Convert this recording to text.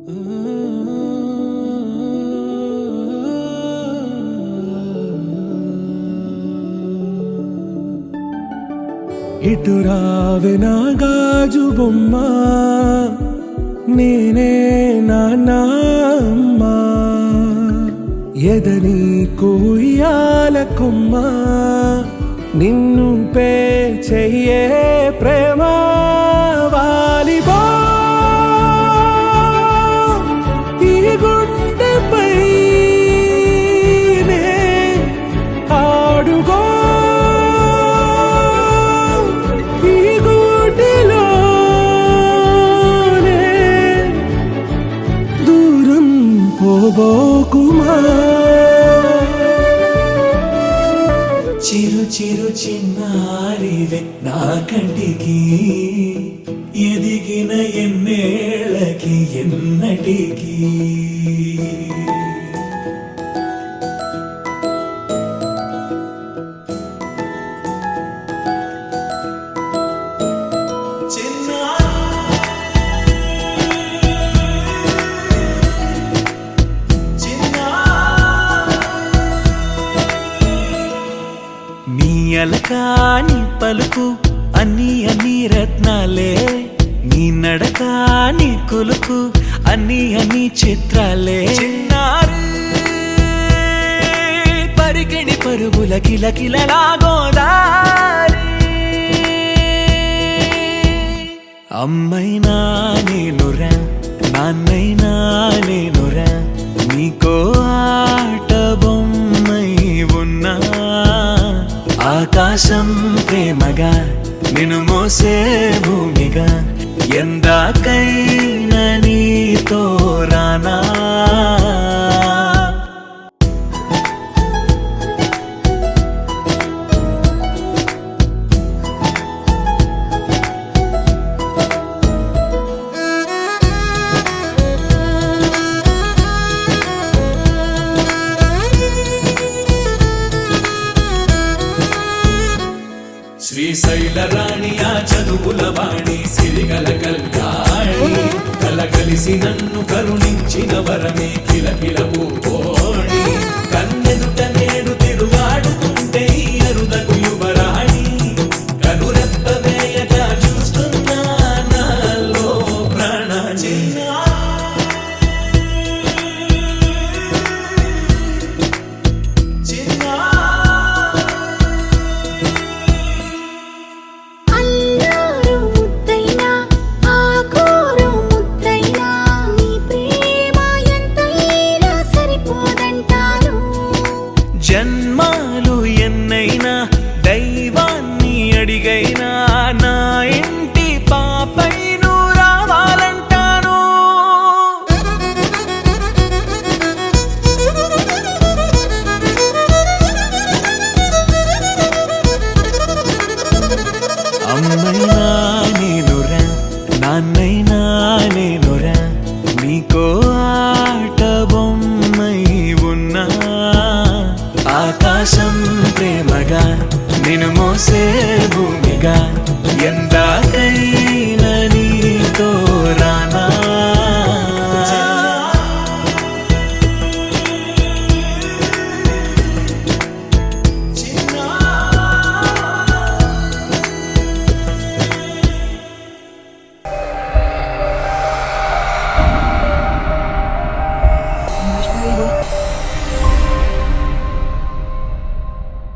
ఇటు రావే నా గాజు బొమ్మ, నేనే నాన్నమ్మ, ఎదని కుయ్యాల కొమ్మ, నిన్ను పే చెయ్యే ప్రేమ వాలిబా ఈ గుండెపై ఆడుగో చిరు చిరు చిన్నారివే నా కంటికి, ఎదిగిన ఎన్నేళ్ళకి ఎన్నటికి. అలకాని పలుకు అన్ని అన్ని రత్నాలే, నీ నడకాని కులుకు అన్ని అన్ని చిత్రాలే. చిన్నారు పరికిణి పరుగుల కిలకిలలాగోదారి, అమ్మైనా నేనురా నాన్నైనా నేనురా, నీకో ఆట బొమ్మై ఉన్నా. ఆకాశం ప్రేమగా నిన్ను మోసే భూమిగా, ఎందాకైనా నీతో రానా. శ్రీశైల రాణి ఆ చదువుల వాణి, సిరిగల కల్యాణి, కలగలిసి నన్ను కరుణించిన వరమే కిలకిల పూకోణి. కన్నెదుట నేడు తిరుగాడుతుంటే అరుదకు యువరాణి, కనురెప్ప వేయగా చూస్తున్నా నాలో ప్రాణ. జన్మాలు ఎన్నైనా దైవాన్ని అడిగైనా, నా ఇంటి పాపై నువ్వు రావాలంటాను. అమ్మైనా నేనురా నాన్నైనా నేనురా, నీకో ఆట బొమ్మై ఉన్నా. ఆకాశం ప్రేమగా నిన్ను మోసే భూమిగా,